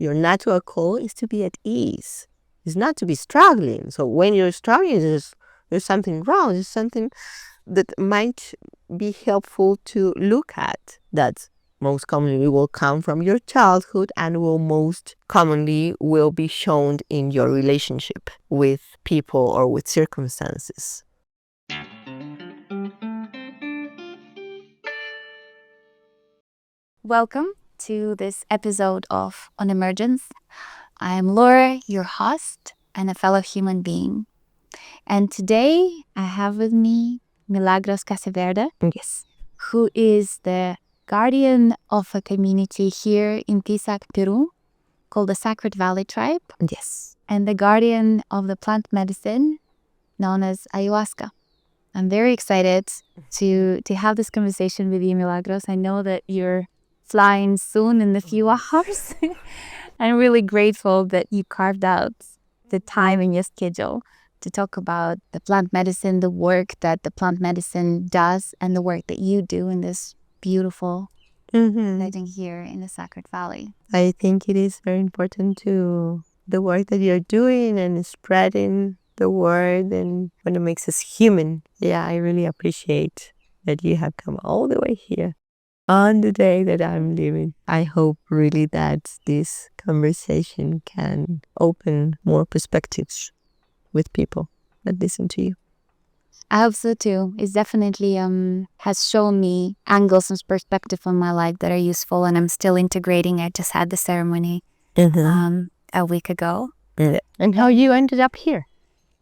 Your natural call is to be at ease. It's not to be struggling. So when you're struggling, there's something wrong. There's something that might be helpful to look at. That most commonly will come from your childhood and will most commonly will be shown in your relationship with people or with circumstances. Welcome to this episode of On Emergence. I am Laura, your host and a fellow human being. And today I have with me Milagros Casaverde, Yes. who is the guardian of a community here in Pisac, Peru, called the Sacred Valley Tribe, Yes. and the guardian of the plant medicine known as Ayahuasca. I'm very excited to have this conversation with you, Milagros. I know that you're flying soon in a few hours. I'm really grateful that you carved out the time in your schedule to talk about the plant medicine, the work that the plant medicine does, and the work that you do in this beautiful setting here in the Sacred Valley. I think it is very important to the work that you're doing and spreading the word and when it makes us human. Yeah, I really appreciate that you have come all the way here on the day that I'm living. I hope really that this conversation can open more perspectives with people that listen to you. I hope so too. It's definitely has shown me angles and perspective on my life that are useful, and I'm still integrating. I just had the ceremony a week ago. And how you ended up here,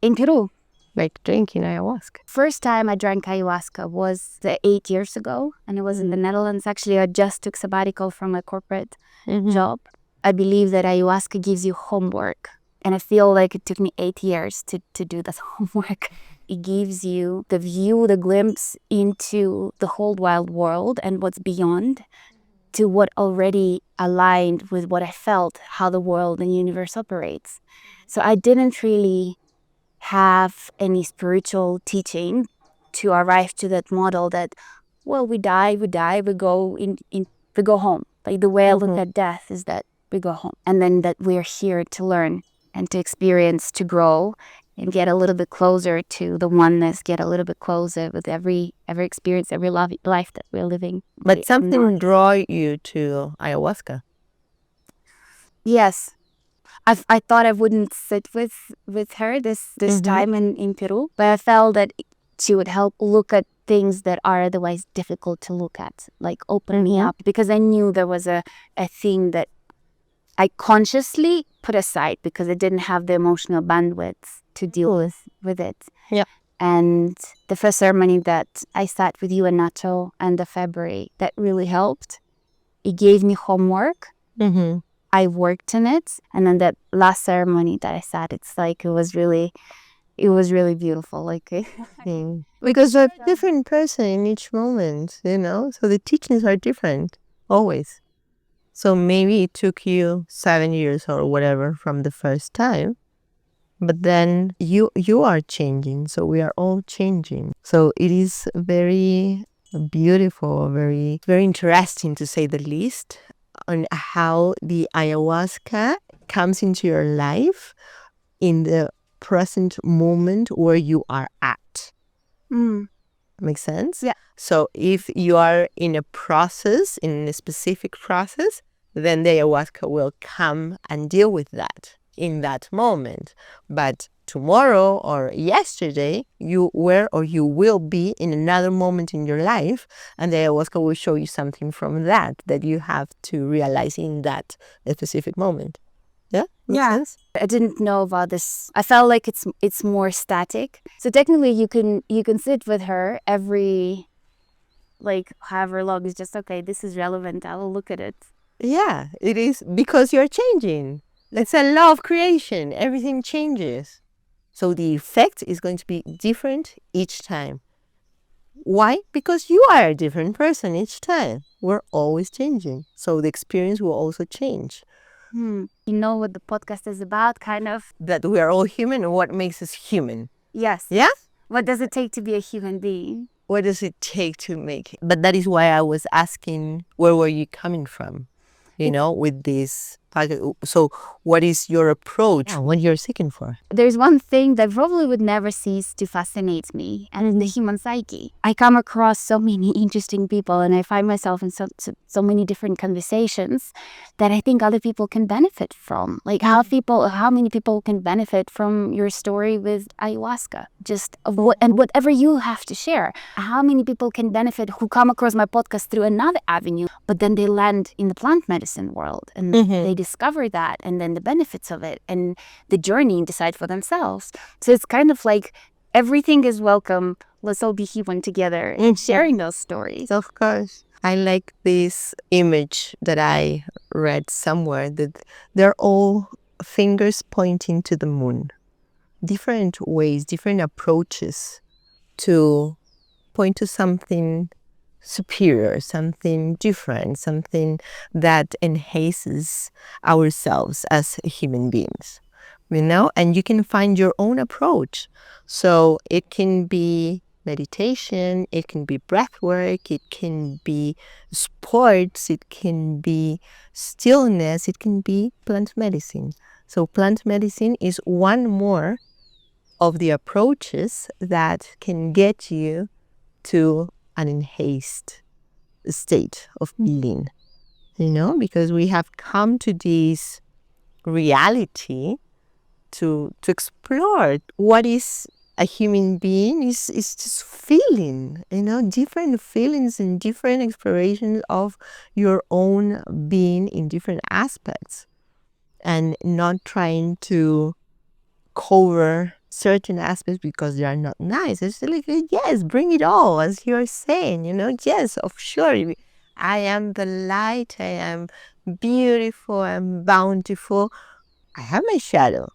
In Peru. like drinking ayahuasca? First time I drank ayahuasca was 8 years ago, and it was in the Netherlands. Actually, I just took sabbatical from a corporate job. I believe that ayahuasca gives you homework, and I feel like it took me 8 years to do that homework. It gives you the view, the glimpse into the whole wild world and what's beyond, to what already aligned with what I felt, how the world and universe operates. So I didn't really have any spiritual teaching to arrive to that model that, well, we die, we go we go home. Like the way I look at death is that we go home, and then that we're here to learn and to experience, to grow, and get a little bit closer to the oneness, get a little bit closer with every experience, every life that we're living. But something draw you to ayahuasca. Yes. I thought I wouldn't sit with her this time in Peru, but I felt that she would help look at things that are otherwise difficult to look at, like open me up, because I knew there was a thing that I consciously put aside because I didn't have the emotional bandwidth to deal with it. Yeah. And the first ceremony that I sat with you and Nacho and the February, that really helped. It gave me homework. I worked in it, and then that last ceremony that I sat, it's like it was really beautiful. Like because you're a different person in each moment, so the teachings are different always. So maybe it took you 7 years or whatever from the first time, but then you are changing. So we are all changing. So it is very beautiful, very, very interesting to say the least, on how the ayahuasca comes into your life in the present moment where you are at. Makes sense? Yeah. So if you are in a process, in a specific process, then the ayahuasca will come and deal with that in that moment. But tomorrow or yesterday, you were or you will be in another moment in your life, and the ayahuasca will show you something from that you have to realize in that specific moment. Yeah? Makes sense? I didn't know about this. I felt like it's more static. So technically you can sit with her every, like, however long. It's just, okay, this is relevant, I will look at it. Yeah, it is, because you're changing. It's a law of creation. Everything changes. So the effect is going to be different each time. Why? Because you are a different person each time. We're always changing. So the experience will also change. You know what the podcast is about, kind of? That we are all human, and what makes us human. Yes. Yeah? What does it take to be a human being? What does it take to make it? But that is why I was asking, where were you coming from? With this So what is your approach? What you're seeking for? There's one thing that probably would never cease to fascinate me, and it's the human psyche. I come across so many interesting people, and I find myself in so many different conversations that I think other people can benefit from. Like how many people can benefit from your story with ayahuasca, just and whatever you have to share. How many people can benefit who come across my podcast through another avenue, but then they land in the plant medicine world and they discover that, and then the benefits of it and the journey and decide for themselves. So it's kind of like everything is welcome. Let's all be human together and sharing those stories. Of course. I like this image that I read somewhere that they're all fingers pointing to the moon. Different ways, different approaches to point to something superior, something different, something that enhances ourselves as human beings, and you can find your own approach. So it can be meditation, it can be breath work, it can be sports, it can be stillness, it can be plant medicine. So plant medicine is one more of the approaches that can get you to an enhanced state of being, because we have come to this reality to explore what is a human being is just feeling, different feelings and different explorations of your own being in different aspects, and not trying to cover certain aspects because they are not nice. It's like, yes, bring it all, as you're saying, yes, of sure. I am the light, I am beautiful, I'm bountiful. I have my shadow,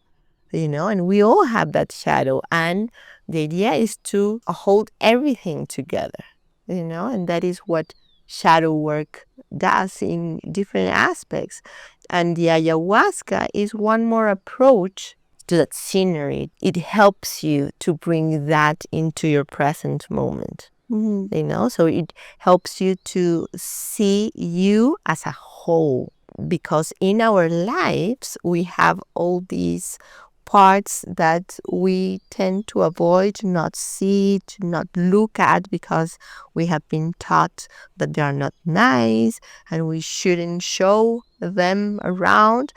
and we all have that shadow. And the idea is to hold everything together, and that is what shadow work does in different aspects. And the ayahuasca is one more approach to that scenery. It helps you to bring that into your present moment. So it helps you to see you as a whole, because in our lives we have all these parts that we tend to avoid, to not see, to not look at, because we have been taught that they are not nice and we shouldn't show them around,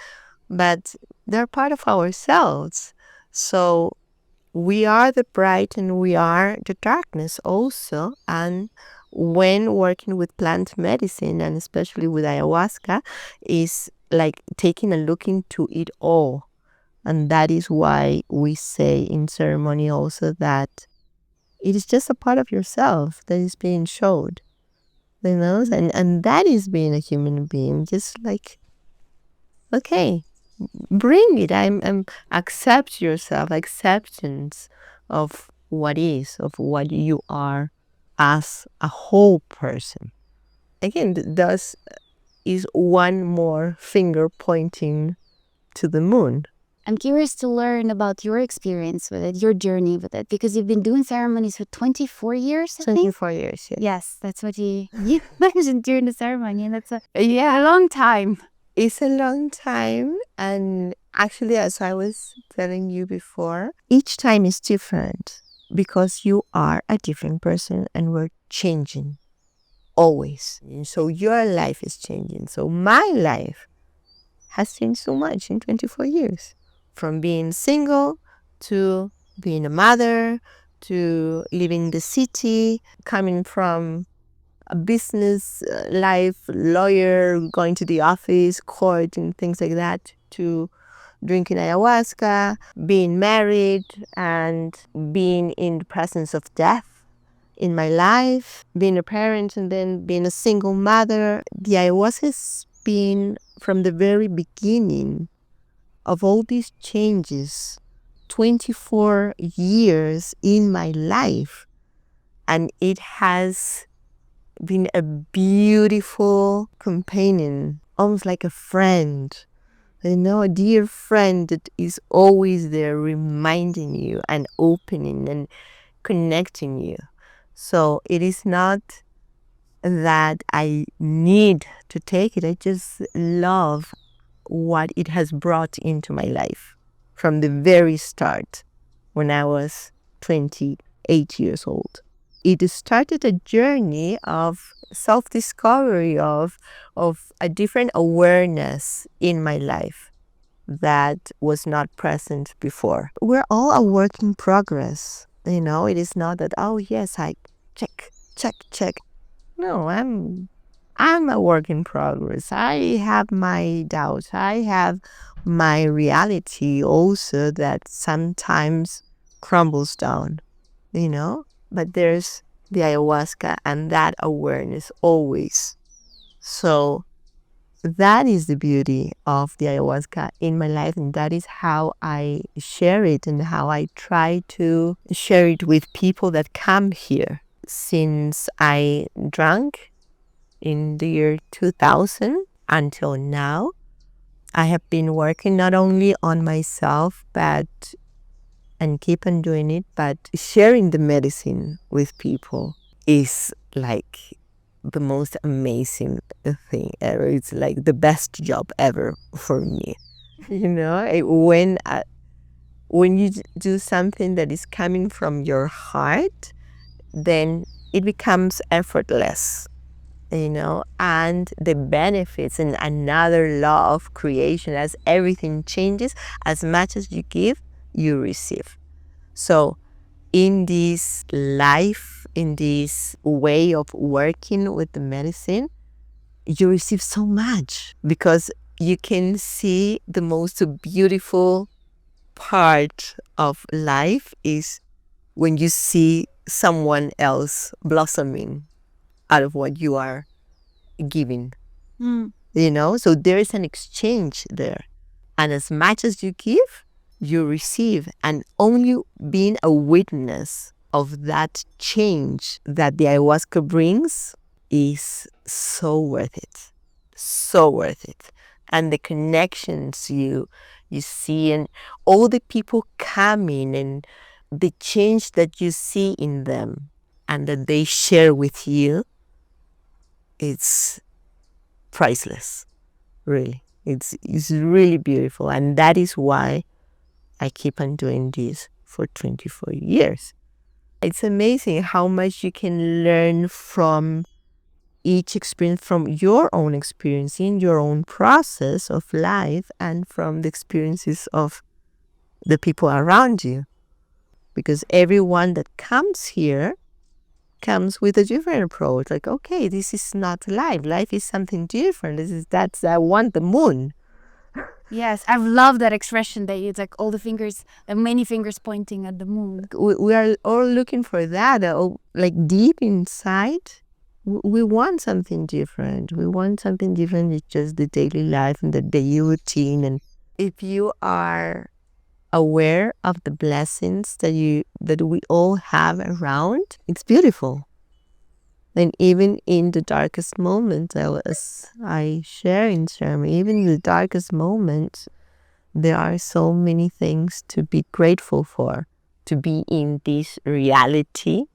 but they're part of ourselves. So we are the bright and we are the darkness also. And when working with plant medicine, and especially with ayahuasca, is like taking a look into it all. And that is why we say in ceremony also that it is just a part of yourself that is being showed, and that is being a human being. Just like, okay, bring it. I'm accept yourself, acceptance of what is, of what you are as a whole person. Again, thus is one more finger pointing to the moon. I'm curious to learn about your experience with it, your journey with it, because you've been doing ceremonies for 24 years, I think? 24 years, yes. Yes, that's what you mentioned during the ceremony, and that's a long time. It's a long time, and actually, as I was telling you before, each time is different because you are a different person and we're changing always. And so your life is changing. So my life has changed so much in 24 years. From being single to being a mother to living in the city, coming from a business life, lawyer, going to the office, court, and things like that, to drinking ayahuasca, being married, and being in the presence of death in my life, being a parent, and then being a single mother. The ayahuasca has been from the very beginning of all these changes, 24 years in my life, and it has been a beautiful companion, almost like a friend, a dear friend that is always there reminding you and opening and connecting you. So it is not that I need to take it. I just love what it has brought into my life from the very start when I was 28 years old. It started a journey of self-discovery, of a different awareness in my life that was not present before. We're all a work in progress. It is not that, oh yes, I check, check, check. No, I'm a work in progress. I have my doubts. I have my reality also that sometimes crumbles down, but there's the ayahuasca and that awareness always. So that is the beauty of the ayahuasca in my life, and that is how I share it and how I try to share it with people that come here. Since I drank in the year 2000 until now, I have been working not only on myself and keep on doing it, but sharing the medicine with people is like the most amazing thing ever. It's like the best job ever for me. When you do something that is coming from your heart, then it becomes effortless, and the benefits and another law of creation, as everything changes, as much as you give, you receive. So in this life, in this way of working with the medicine, you receive so much because you can see the most beautiful part of life is when you see someone else blossoming out of what you are giving. So there is an exchange there. And as much as you give, you receive. And only being a witness of that change that the ayahuasca brings is so worth it. So worth it. And the connections you see, and all the people coming, and the change that you see in them and that they share with you, it's priceless, really. It's really beautiful. And that is why I keep on doing this for 24 years. It's amazing how much you can learn from each experience, from your own experience in your own process of life, and from the experiences of the people around you. Because everyone that comes here comes with a different approach. Like, okay, this is not life. Life is something different. I want the moon. Yes, I've loved that expression that it's like all the fingers, many fingers pointing at the moon. We are all looking for that. Like deep inside, we want something different. We want something different. It's just the daily life and the daily routine. And if you are aware of the blessings that we all have around, it's beautiful. And even in the darkest moments, I share in ceremony, even in the darkest moments, there are so many things to be grateful for. To be in this reality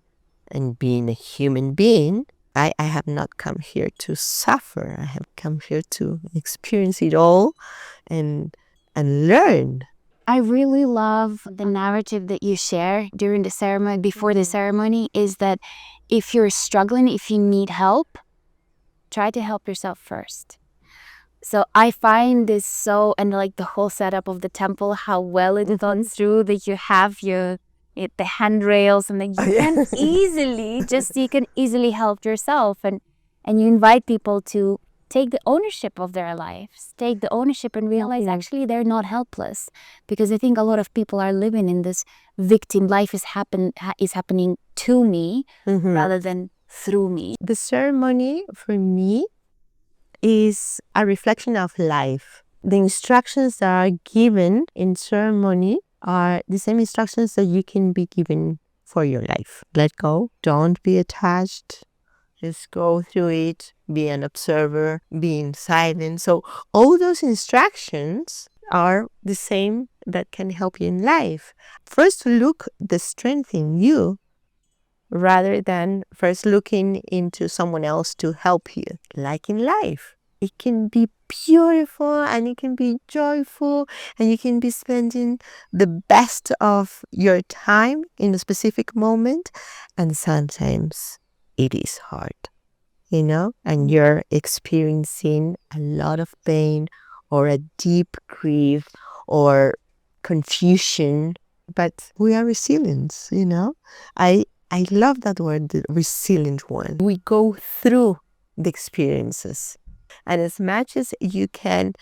and being a human being, I have not come here to suffer. I have come here to experience it all and learn. I really love the narrative that you share during the ceremony, before the ceremony, is that if you're struggling, if you need help, try to help yourself first. So I find this so, and like the whole setup of the temple, how well it's thought through, that you have the handrails, and that you can easily help yourself, and you invite people to take the ownership of their lives, take the ownership and realize actually they're not helpless. Because I think a lot of people are living in this victim, life is happening to me rather than through me. The ceremony for me is a reflection of life. The instructions that are given in ceremony are the same instructions that you can be given for your life. Let go. Don't be attached. Just go through it, be an observer, be in silence. So all those instructions are the same that can help you in life. First, look the strength in you rather than first looking into someone else to help you. Like in life, it can be beautiful and it can be joyful and you can be spending the best of your time in a specific moment. And sometimes it is hard, and you're experiencing a lot of pain or a deep grief or confusion. But we are resilient, I love that word, the resilient one. We go through the experiences. And as much as you can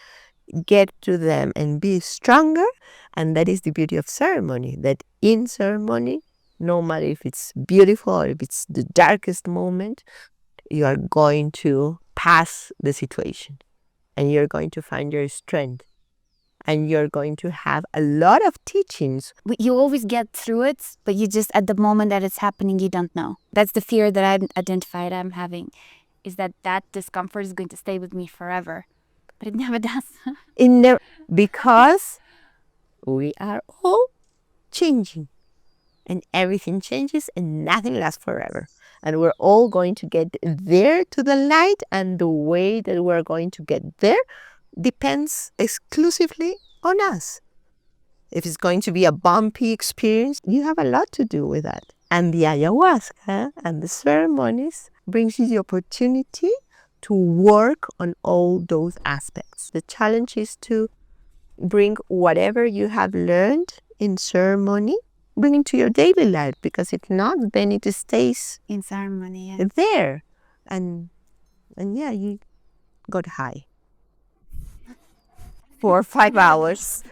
get to them and be stronger, and that is the beauty of ceremony, that in ceremony, no matter if it's beautiful or if it's the darkest moment, you are going to pass the situation and you're going to find your strength and you're going to have a lot of teachings. You always get through it, but you just, at the moment that it's happening, you don't know. That's the fear that I've identified I'm having, is that discomfort is going to stay with me forever. But it never does. Because we are all changing and everything changes and nothing lasts forever. And we're all going to get there to the light, and the way that we're going to get there depends exclusively on us. If it's going to be a bumpy experience, you have a lot to do with that. And the ayahuasca and the ceremonies brings you the opportunity to work on all those aspects. The challenge is to bring whatever you have learned in ceremony, bring into your daily life, because if not, then it stays in ceremony, there. And yeah, you got high for 5 hours.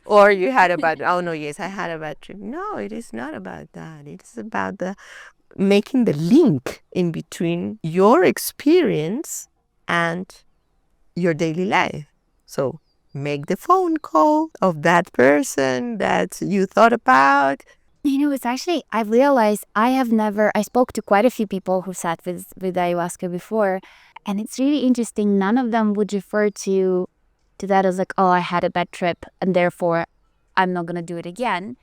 Or you had a bad, oh no, yes, I had a bad trip. No, it is not about that. It's about making the link in between your experience and your daily life. So make the phone call of that person that you thought about. It's actually, I've realized I spoke to quite a few people who sat with ayahuasca before, and it's really interesting. None of them would refer to that as like, oh, I had a bad trip and therefore I'm not gonna do it again.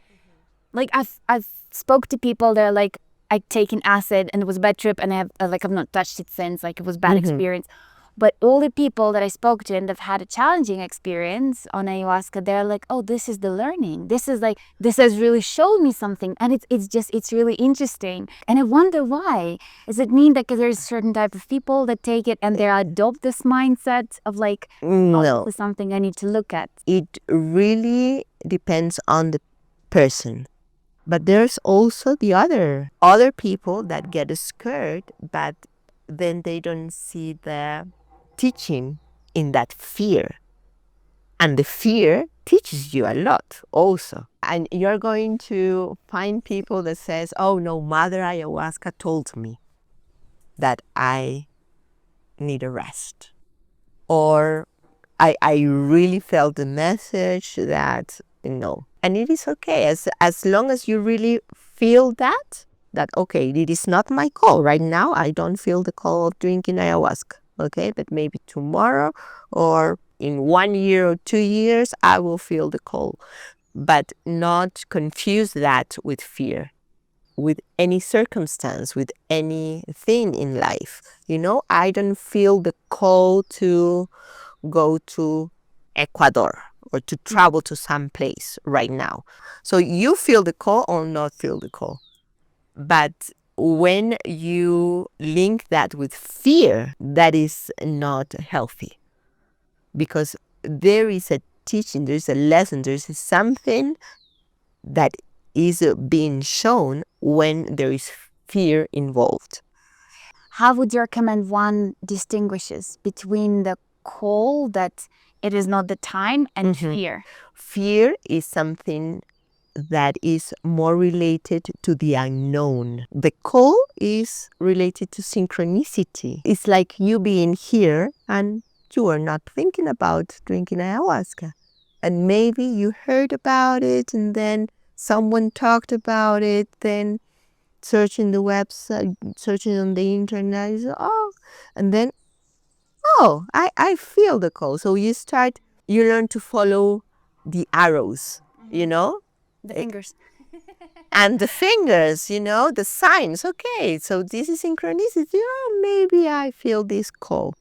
Like I've spoke to people that are like, I've taken acid and it was a bad trip and I've not touched it since, like it was bad experience. But all the people that I spoke to and have had a challenging experience on ayahuasca, they're like, oh, this is the learning. This has really shown me something. And it's really interesting. And I wonder why. Does it mean that there's a certain type of people that take it and they adopt this mindset of like, No, this is something I need to look at? It really depends on the person. But there's also the other people that get scared, but then they don't see the teaching in that fear. And the fear teaches you a lot also. And you're going to find people that says, oh no, Mother Ayahuasca told me that I need a rest. Or I really felt the message that, and it is okay as long as you really feel that okay, it is not my call right now. I don't feel the call of drinking ayahuasca. Okay, but maybe tomorrow or in 1 year or 2 years, I will feel the call. But not confuse that with fear, with any circumstance, with anything in life. I don't feel the call to go to Ecuador or to travel to some place right now. So you feel the call or not feel the call. But when you link that with fear, that is not healthy. Because there is a teaching, there's a lesson, there's something that is being shown when there is fear involved. How would you recommend one distinguishes between the call that it is not the time and fear? Fear is something that is more related to the unknown. The call is related to synchronicity. It's like you being here and you are not thinking about drinking ayahuasca. And maybe you heard about it and then someone talked about it, then searching the website, searching on the internet, and then, I feel the call. So you learn to follow the arrows, The fingers. and the fingers, the signs. Okay, so this is synchronicity. Maybe I feel this call.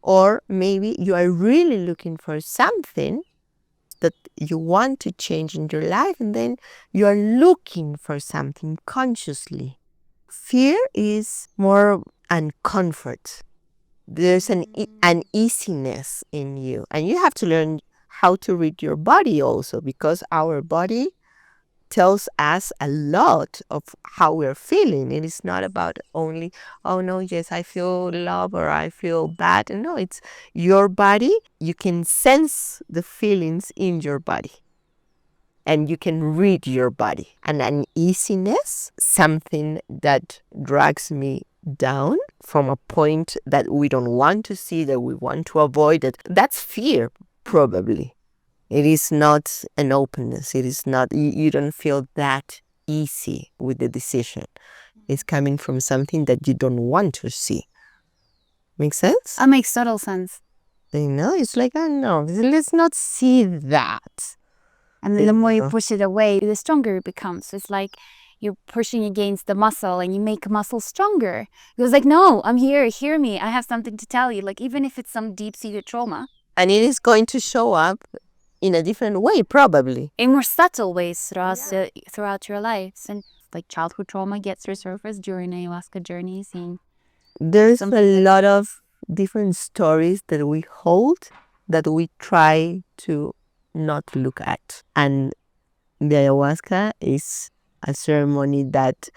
Or maybe you are really looking for something that you want to change in your life, and then you are looking for something consciously. Fear is more uncomfort. There's an uneasiness in you, and you have to learn how to read your body also, because our body tells us a lot of how we're feeling. It is not about only, oh no, yes, I feel love or I feel bad. No, it's your body. You can sense the feelings in your body and you can read your body. An uneasiness, something that drags me down from a point that we don't want to see, that we want to avoid, that's fear, probably. It is not an openness. It is not, you don't feel that easy with the decision. It's coming from something that you don't want to see. Make sense? That makes total sense. It's like, oh no, let's not see that. And the more you push it away, the stronger it becomes. It's like you're pushing against the muscle and you make a muscle stronger. It was like, no, I'm here, hear me. I have something to tell you. Like, even if it's some deep-seated trauma. And it is going to show up in a different way, probably. In more subtle ways throughout your lives. And like childhood trauma gets resurfaced during ayahuasca journeys. And there's a lot of different stories that we hold that we try to not look at. And the ayahuasca is a ceremony that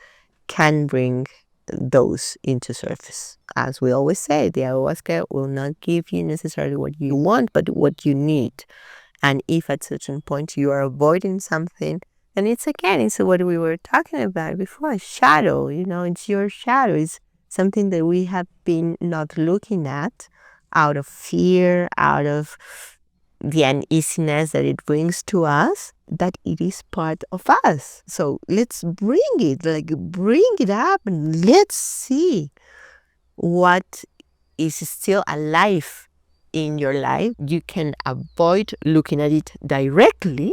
can bring those into surface. As we always say, the ayahuasca will not give you necessarily what you want, but what you need. And if at a certain point you are avoiding something, and it's what we were talking about before, shadow, it's your shadow. It's something that we have been not looking at out of fear, out of the uneasiness that it brings to us, that it is part of us. So let's bring it up and let's see what is still alive in your life. You can avoid looking at it directly,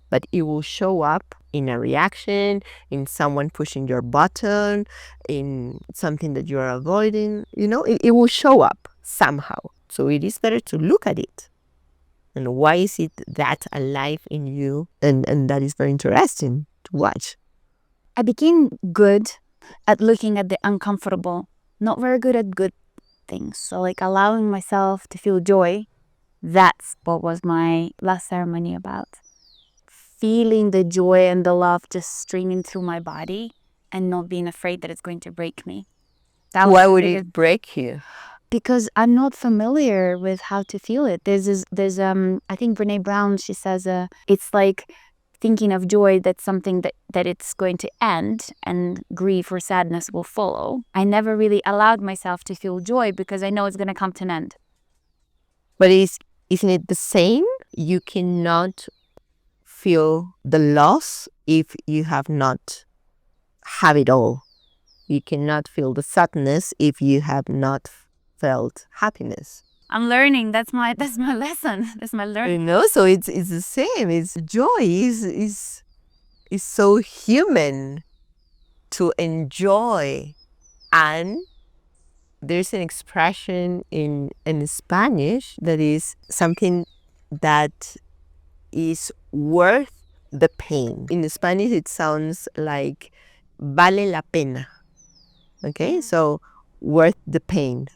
but it will show up in a reaction, in someone pushing your button, in something that you're avoiding. It will show up somehow. So it is better to look at it. And why is it that alive in you? And that is very interesting to watch. I became good at looking at the uncomfortable, not very good at good things. So like allowing myself to feel joy, that's what was my last ceremony about. Feeling the joy and the love just streaming through my body and not being afraid that it's going to break me. Why would it break you? Because I'm not familiar with how to feel it. There's I think Brene Brown, she says it's like thinking of joy, that's something that it's going to end and grief or sadness will follow. I never really allowed myself to feel joy because I know it's going to come to an end. But isn't it the same? You cannot feel the loss if you have not have it all. You cannot feel the sadness if you have not felt happiness. I'm learning. That's my lesson. That's my learning. So it's the same. It's joy is so human to enjoy. And there's an expression in Spanish that is something that is worth the pain. In Spanish, it sounds like vale la pena. Okay, so worth the pain.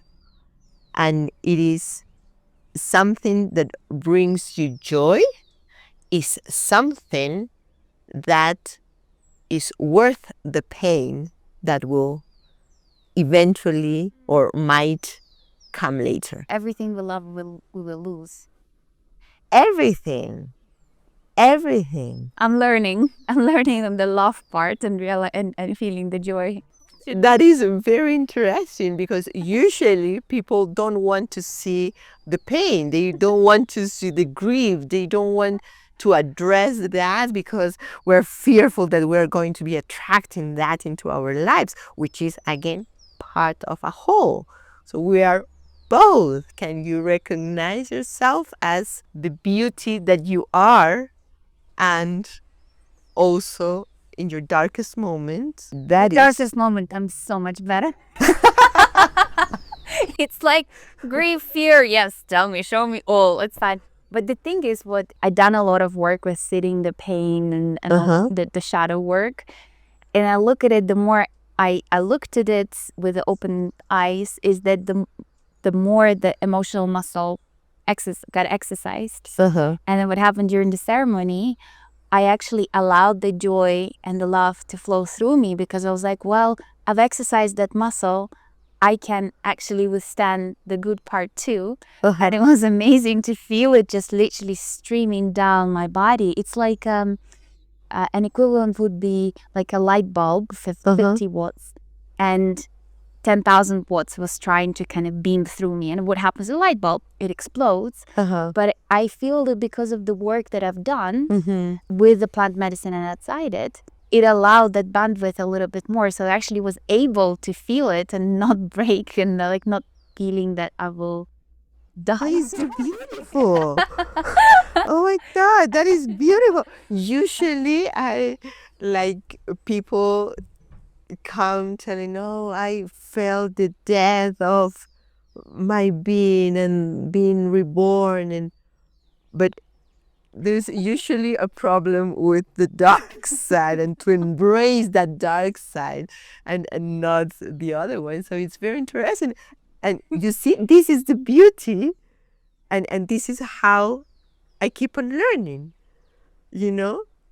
And it is something that brings you joy, is something that is worth the pain that will eventually or might come later. Everything we love we will lose. Everything. I'm learning on the love part and feeling the joy. That is very interesting, because usually people don't want to see the pain. They don't want to see the grief. They don't want to address that because we're fearful that we're going to be attracting that into our lives, which is, again, part of a whole. So we are both. Can you recognize yourself as the beauty that you are, and also in your darkest moment? Darkest moment, I'm so much better. It's like grief, fear. Yes, tell me, show me all. It's fine. But the thing is, what I done a lot of work with sitting the pain and all the shadow work. And I look at it, the more I looked at it with the open eyes, is that the more the emotional muscle got exercised. And then what happened during the ceremony, I actually allowed the joy and the love to flow through me, because I was like, well, I've exercised that muscle. I can actually withstand the good part too. And it was amazing to feel it just literally streaming down my body. It's like an equivalent would be like a light bulb for 50 watts, and 10,000 watts was trying to kind of beam through me. And what happens with a light bulb? It explodes. But I feel that because of the work that I've done with the plant medicine and outside it, it allowed that bandwidth a little bit more. So I actually was able to feel it and not break, and like not feeling that I will die. That is beautiful. Oh my God, that is beautiful. Usually I like people come telling, oh, I felt the death of my being and being reborn, but there's usually a problem with the dark side, and to embrace that dark side and not the other one. So it's very interesting. And you see, this is the beauty, and this is how I keep on learning,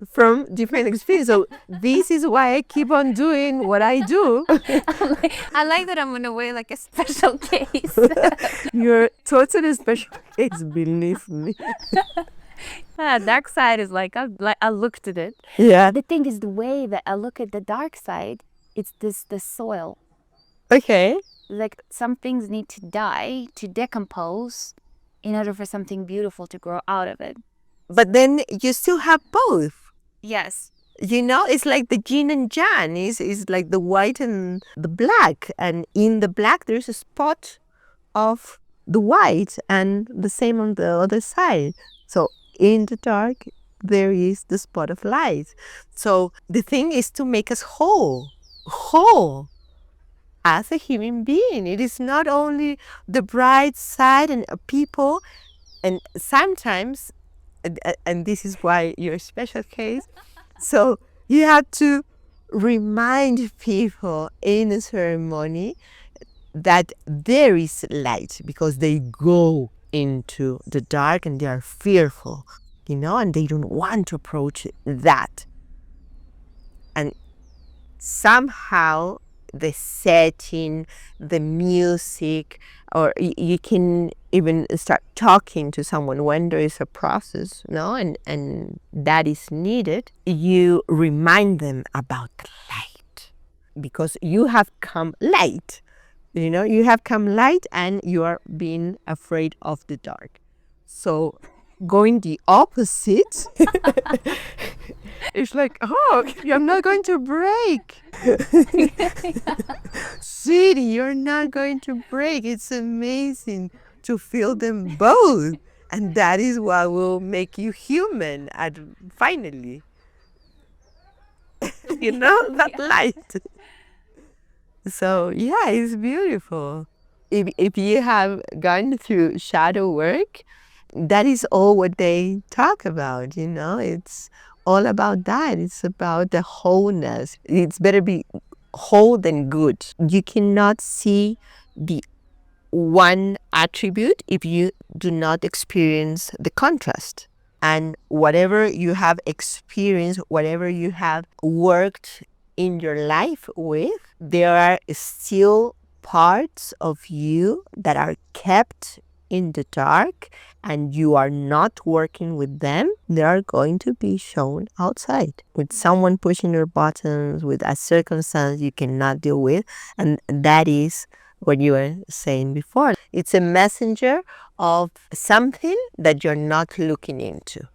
from different experiences. So this is why I keep on doing what I do. I like that I'm in a way like a special case. You're totally special case, believe me. Dark side is like I looked at it. Yeah. The thing is, the way that I look at the dark side, it's the soil. Okay. Like some things need to die, to decompose, in order for something beautiful to grow out of it. But then you still have both. Yes. It's like the yin and yang. Is like the white and the black. And in the black, there's a spot of the white, and the same on the other side. So in the dark, there is the spot of light. So the thing is to make us whole as a human being. It is not only the bright side and people, and sometimes, and this is why you're a special case, so you have to remind people in a ceremony that there is light, because they go into the dark and they are fearful, and they don't want to approach that. And somehow the setting, the music, or you can even start talking to someone when there is a process, and that is needed. You remind them about the light, because you have come light. You have come light, and you are being afraid of the dark. So going the opposite, it's like, oh, I'm not going to break. Sweetie, you're not going to break. It's amazing to feel them both. And that is what will make you human finally. That light. So yeah, it's beautiful. If you have gone through shadow work, that is all what they talk about. It's all about that. It's about the wholeness. It's better be whole than good. You cannot see the one attribute if you do not experience the contrast. And whatever you have experienced, whatever you have worked in your life with, there are still parts of you that are kept in the dark, and you are not working with them. They are going to be shown outside with someone pushing your buttons, with a circumstance you cannot deal with. And that is what you were saying before. It's a messenger of something that you're not looking into.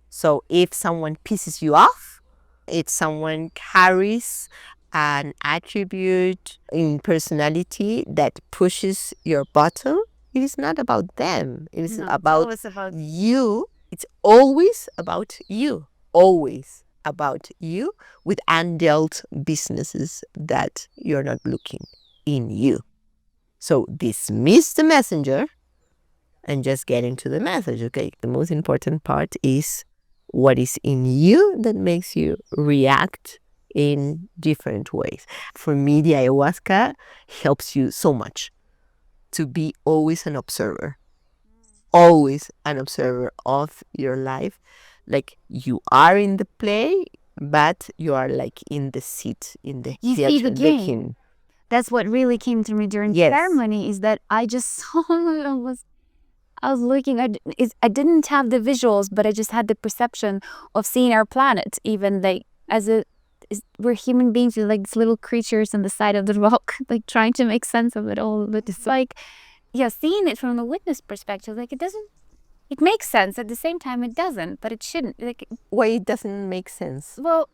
So if someone pisses you off, if someone carries an attribute in personality that pushes your button, it is not about them. It is about you. It's always about you. Always about you, with undealt businesses that you're not looking in you. So dismiss the messenger and just get into the message, okay? The most important part is what is in you that makes you react in different ways. For me, the ayahuasca helps you so much to be always an observer, always an observer of your life. Like you are in the play, but you are like in the seat, in the You see theater, the game. looking. That's what really came to me during the Yes. ceremony, is that I just saw, I was looking, I didn't have the visuals, but I just had the perception of seeing our planet, even like we're human beings, we're like these little creatures on the side of the rock, like trying to make sense of it all. But it's like, yeah, seeing it from the witness perspective, like it makes sense. At the same time, it doesn't, but it shouldn't. Like, Why it doesn't make sense? well,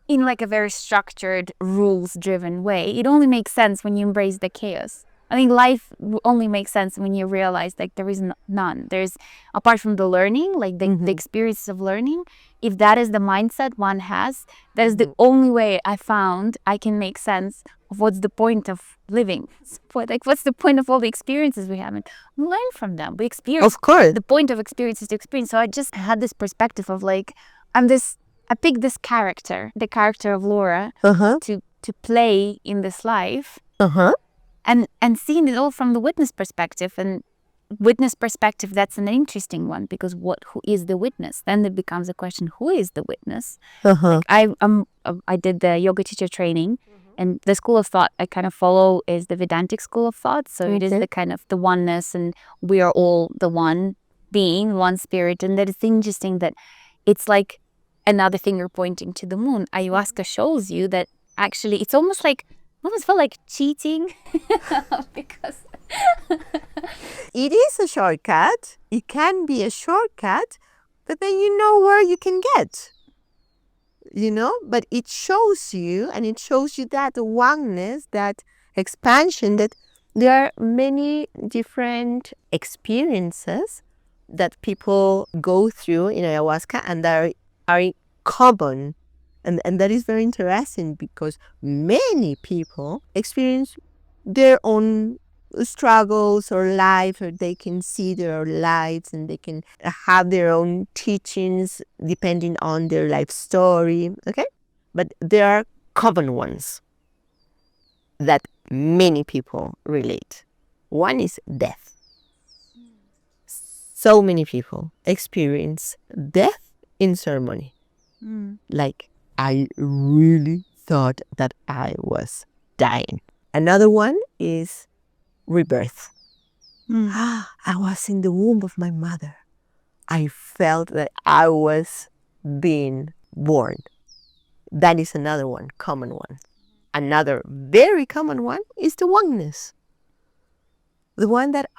in like a very structured, rules-driven way, it only makes sense when you embrace the chaos. I think life only makes sense when you realize like there is none. There's, apart from the learning, like the experience of learning, if that is the mindset one has, that is the only way I found I can make sense of what's the point of living. What's the point of all the experiences we have? And we learn from them. We experience. Of course. The point of experience is to experience. So I just had this perspective of like, I picked this character, the character of Laura, to play in this life. And seeing it all from the witness perspective. And witness perspective, that's an interesting one, because who is the witness? Then it becomes a question, who is the witness? Like I did the yoga teacher training, and the school of thought I kind of follow is the Vedantic school of thought. So it is the kind of the oneness, and we are all the one being, one spirit. And that it's interesting that it's like another finger pointing to the moon. Ayahuasca shows you that actually it's almost felt like cheating because it is a shortcut. It can be a shortcut, but then you know where you can get. But it shows you, and it shows you that oneness, that expansion, that there are many different experiences that people go through in ayahuasca and that are common. And that is very interesting, because many people experience their own struggles or life, or they can see their lives and they can have their own teachings depending on their life story, okay? But there are common ones that many people relate. One is death. So many people experience death in ceremony. Like, I really thought that I was dying. Another one is rebirth. I was in the womb of my mother. I felt that I was being born. That is another one, common one. Another very common one is the oneness. The one that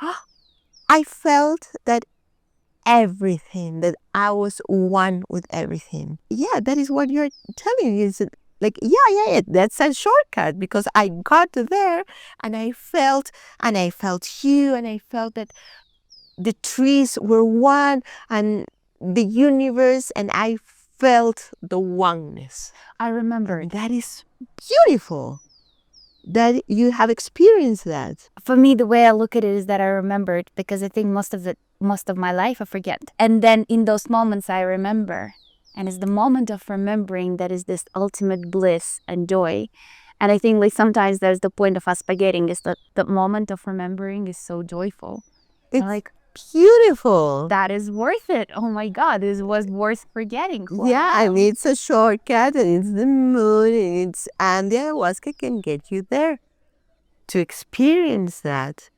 I felt that everything, that I was one with everything. Yeah, that is what you're telling me. Is like, yeah, that's a shortcut, because I got there and I felt you, and I felt that the trees were one and the universe, and I felt the oneness. I remember that is beautiful that you have experienced that. For me, the way I look at it is that I remembered, because I think most of my life I forget. And then in those moments I remember. And it's the moment of remembering that is this ultimate bliss and joy. And I think like sometimes there's the point of us forgetting, is that the moment of remembering is so joyful. It's like beautiful. That is worth it. Oh my God, this was worth forgetting. Wow. Yeah, I mean, it's a shortcut, and it's the moon, and the ayahuasca can get you there to experience that.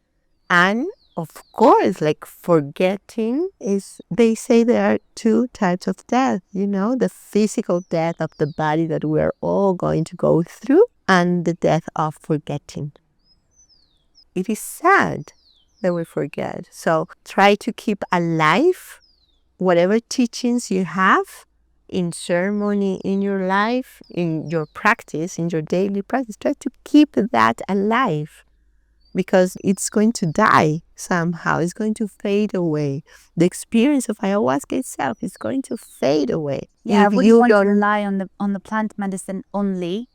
And of course, like, forgetting is, they say there are two types of death, the physical death of the body that we're all going to go through, and the death of forgetting. It is sad that we forget. So try to keep alive whatever teachings you have in ceremony, in your life, in your practice, in your daily practice. Try to keep that alive, because it's going to die somehow. It's going to fade away. The experience of ayahuasca itself is going to fade away. Yeah, I wouldn't want to rely on the plant medicine only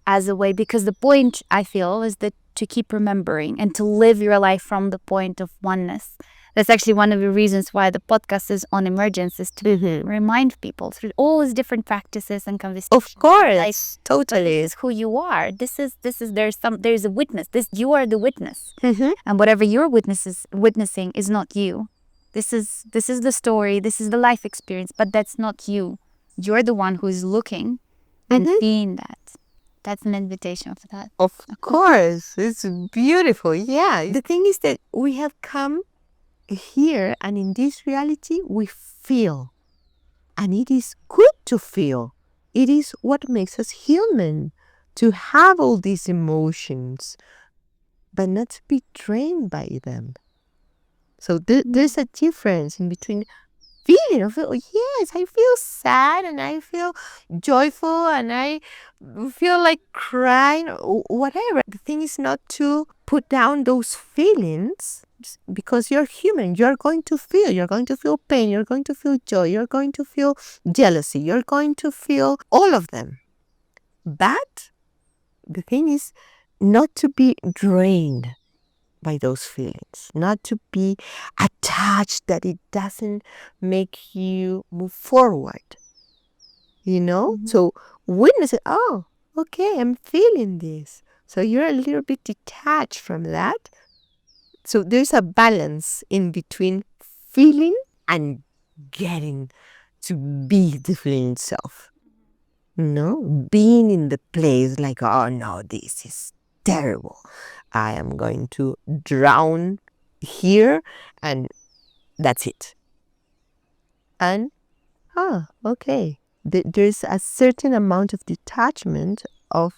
as a way, because the point, I feel, is that to keep remembering and to live your life from the point of oneness. That's actually one of the reasons why the podcast is on emergence, is to remind people through all these different practices and conversations. Of course, Like, totally. this is who you are. This is there's a witness. You are the witness, and whatever you're witnessing is not you. This is the story. This is the life experience, but that's not you. You're the one who is looking and being that. That's an invitation for that. Of course, it's beautiful. Yeah, the thing is that we have come here, and in this reality we feel, and it is good to feel. It is what makes us human, to have all these emotions but not to be drained by them. So there's a difference in between feeling of, oh yes, I feel sad and I feel joyful and I feel like crying or whatever. The thing is not to put down those feelings, because you're human. You're going to feel. You're going to feel pain. You're going to feel joy. You're going to feel jealousy. You're going to feel all of them. But the thing is not to be drained by those feelings, not to be attached that it doesn't make you move forward. So witness it. Oh, okay, I'm feeling this. So you're a little bit detached from that. So there's a balance in between feeling and getting to be the feeling itself. Being in the place like, oh no, this is terrible. I am going to drown here and that's it. And, okay. There's a certain amount of detachment of,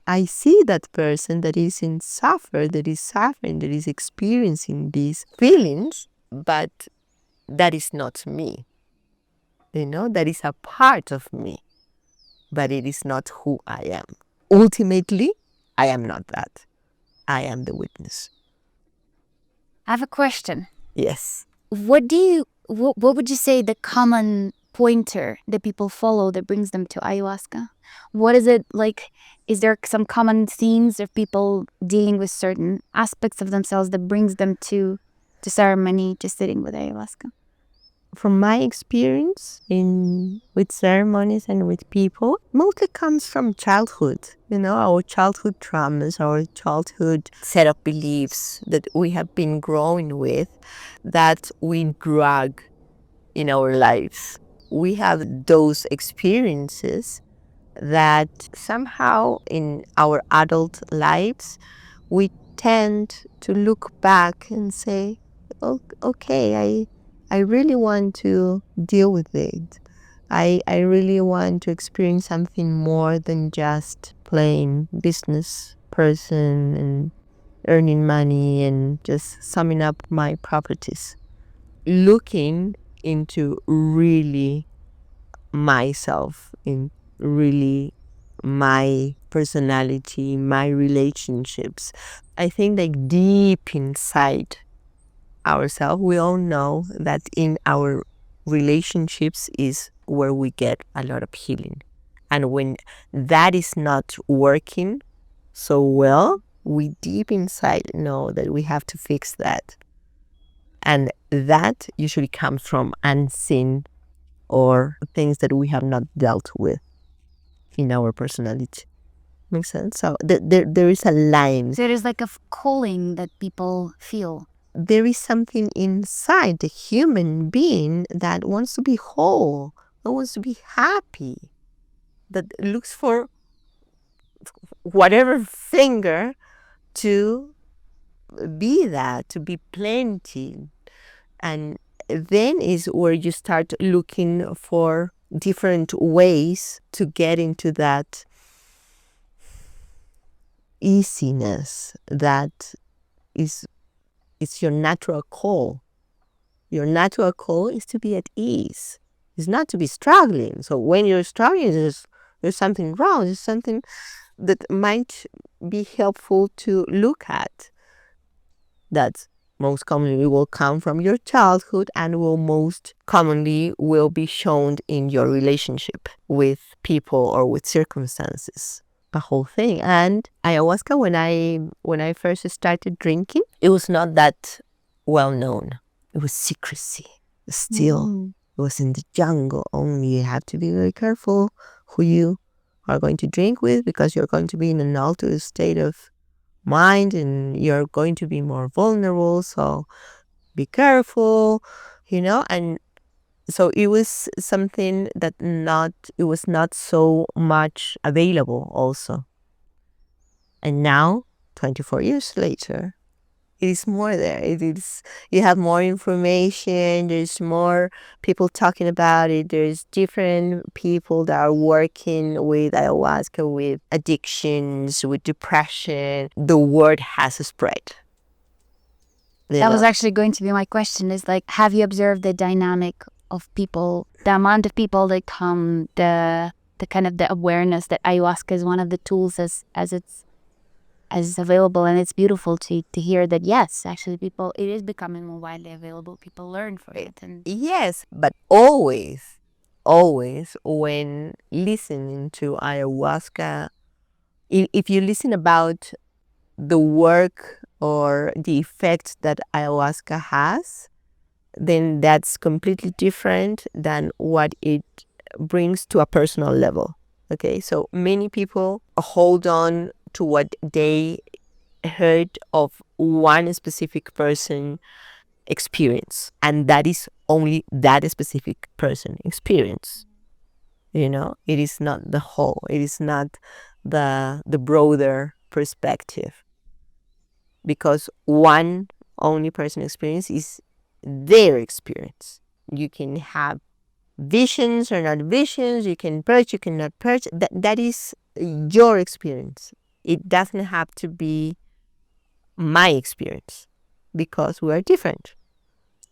I see that person that is suffering, that is experiencing these feelings, but that is not me. That is a part of me, but it is not who I am. Ultimately, I am not that. I am the witness. I have a question. Yes. What would you say the common pointer that people follow that brings them to ayahuasca? What is it like? Is there some common themes of people dealing with certain aspects of themselves that brings them to ceremony, to sitting with ayahuasca? From my experience with ceremonies and with people, mostly comes from childhood. Our childhood traumas, our childhood set of beliefs that we have been growing with, that we drag in our lives. We have those experiences that somehow in our adult lives, we tend to look back and say, oh, okay, I really want to deal with it. I really want to experience something more than just plain business person and earning money and just summing up my properties. Looking into really myself, in really my personality, my relationships. I think like deep inside ourselves, we all know that in our relationships is where we get a lot of healing. And when that is not working so well, we deep inside know that we have to fix that. And that usually comes from unseen or things that we have not dealt with in our personality. Makes sense? So there is a line. So there's like a calling that people feel. There is something inside the human being that wants to be whole, that wants to be happy, that looks for whatever finger to be that, to be plenty. And then is where you start looking for different ways to get into that easiness that is your natural call. Your natural call is to be at ease. It's not to be struggling. So when you're struggling, there's something wrong. There's something that might be helpful to look at. That most commonly will come from your childhood and will most commonly will be shown in your relationship with people or with circumstances. a whole thing. And ayahuasca, when I first started drinking, it was not that well known. It was secrecy. Still, it was in the jungle only. You have to be very careful who you are going to drink with, because you're going to be in an altered state of mind and you're going to be more vulnerable. So be careful, and so it was something that it was not so much available also. And now, 24 years later, it is more there. You have more information, there's more people talking about it, there's different people that are working with ayahuasca, with addictions, with depression. The word has spread. That was actually going to be my question, is like, have you observed the dynamic of people, the amount of people that come, the kind of the awareness that ayahuasca is one of the tools as it's available. And it's beautiful to hear that, yes, actually it is becoming more widely available. People learn from it. And yes, but always when listening to ayahuasca, if you listen about the work or the effects that ayahuasca has, then that's completely different than what it brings to a personal level. Okay, so many people hold on to what they heard of one specific person experience, and that is only that specific person experience. It is not the whole. It is not the broader perspective, because one only person experience is their experience. You can have visions or not visions. You can purge, you cannot purge. That is your experience. It doesn't have to be my experience, because we are different,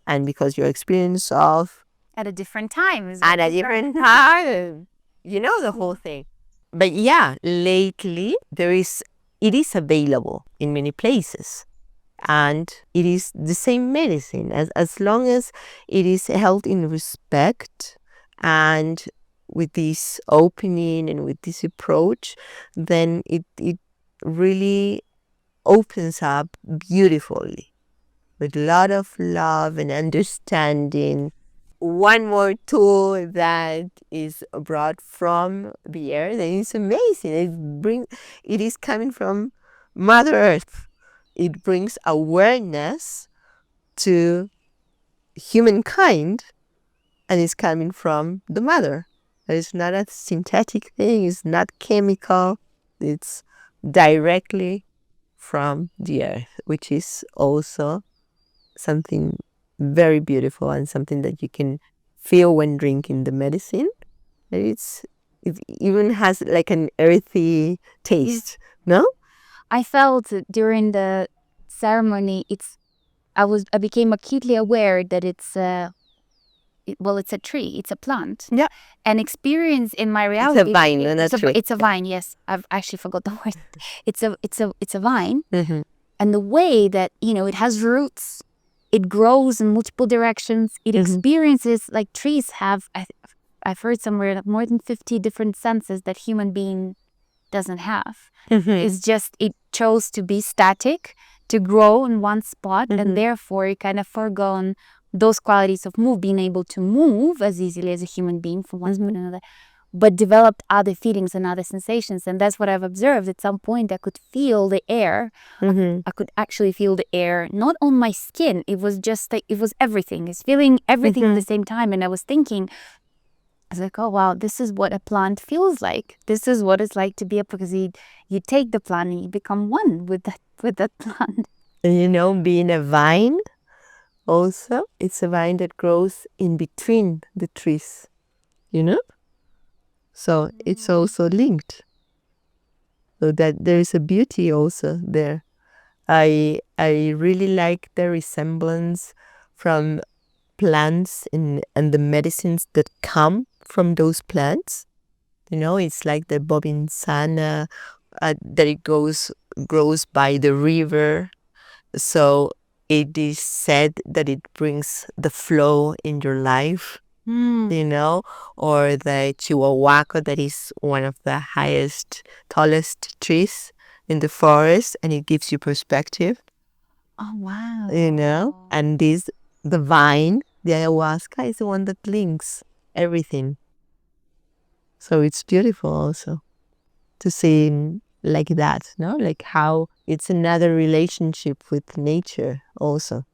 and because your experience of at a different time. at a different time, the whole thing. But yeah, lately it is available in many places, and it is the same medicine, as long as it is held in respect and with this opening and with this approach, then it really opens up beautifully with a lot of love and understanding. One more tool that is brought from the earth, and it's amazing. It is coming from Mother Earth. It brings awareness to humankind, and it's coming from the mother. It's not a synthetic thing, it's not chemical, it's directly from the earth, which is also something very beautiful and something that you can feel when drinking the medicine. It even has like an earthy taste, no? I felt during the ceremony, I became acutely aware that it's a tree, it's a plant. Yeah. An experience in my reality. It's a vine, not a tree. It's a vine, yes. I've actually forgot the word. It's a vine. Mm-hmm. And the way that, it has roots, it grows in multiple directions, it experiences, like trees have, I've heard somewhere, like more than 50 different senses that human being doesn't have. It's just, it chose to be static, to grow in one spot, and therefore it kind of forgone those qualities of being able to move as easily as a human being from one spot to another, but developed other feelings and other sensations. And that's what I've observed. At some point I could feel the air. I could actually feel the air, not on my skin. It was just like, it was everything. It's feeling everything at the same time. And I was thinking, I was like, oh wow, this is what a plant feels like. This is what it's like to be because you take the plant and you become one with that plant. Being a vine, also, it's a vine that grows in between the trees, So it's also linked. So that there is a beauty also there. I really like the resemblance from plants and the medicines that come from those plants. It's like the bobinsana that it grows by the river. So it is said that it brings the flow in your life. you know, or the Chihuahua that is one of the highest, tallest trees in the forest, and it gives you perspective, Oh, wow. you know. And the vine, the ayahuasca, is the one that links everything. So it's beautiful also to see like that, no? Like how it's another relationship with nature also.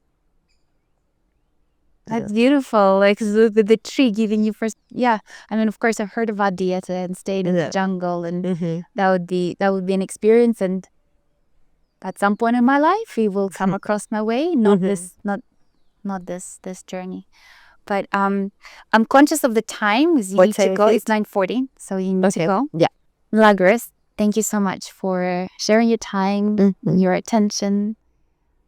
That's beautiful. Like the tree giving you first. Yeah. I mean, of course, I've heard about dieta and staying in the jungle, and that would be an experience. And at some point in my life, it will come across my way. Not this journey. But I'm conscious of the time. You What need to time go. is It's it? 9:40, so you need to go. Yeah. Milagros, thank you so much for sharing your time, your attention,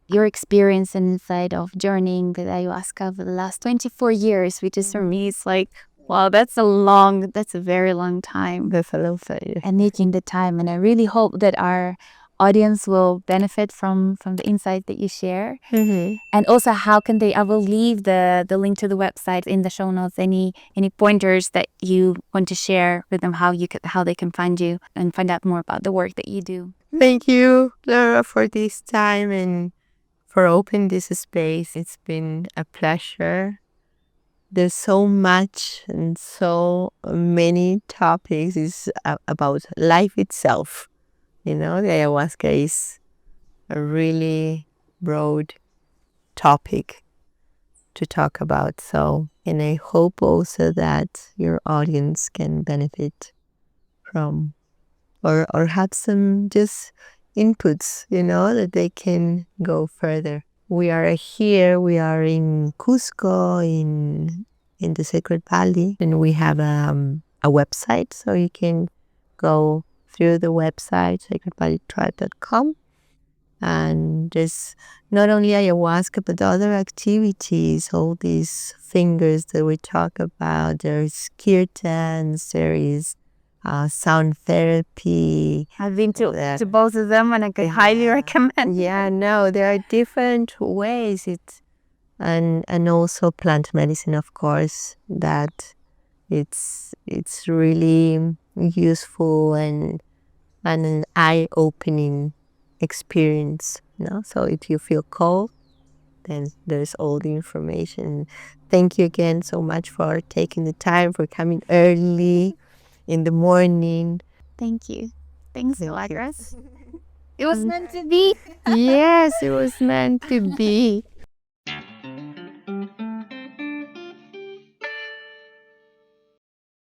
your experience inside of journeying with ayahuasca for the last 24 years, which is for me, it's like, wow, that's a very long time. That's a long time. And making the time. And I really hope that our audience will benefit from the insight that you share. And also, how can they? I will leave the link to the website in the show notes. Any pointers that you want to share with them, how they can find you and find out more about the work that you do. Thank you, Laura, for this time and for opening this space. It's been a pleasure. There's so much and so many topics. It's about life itself. You know, the ayahuasca is a really broad topic to talk about. So, and I hope also that your audience can benefit from or have some just inputs, you know, that they can go further. We are here, we are in Cusco, in the Sacred Valley, and we have a website, so you can go through the website, sacredvalleytribe.com. And there's not only ayahuasca, but other activities, all these fingers that we talk about. There's kirtans, there is sound therapy. I've been to both of them, and I could highly recommend. Yeah, no, there are different ways. And also plant medicine, of course, that it's really useful and an eye-opening experience. No, so if you feel cold, then there's all the information. Thank you again so much for taking the time, for coming early in the morning. Thank you. Thanks, Milagros. It was meant to be. Yes, it was meant to be.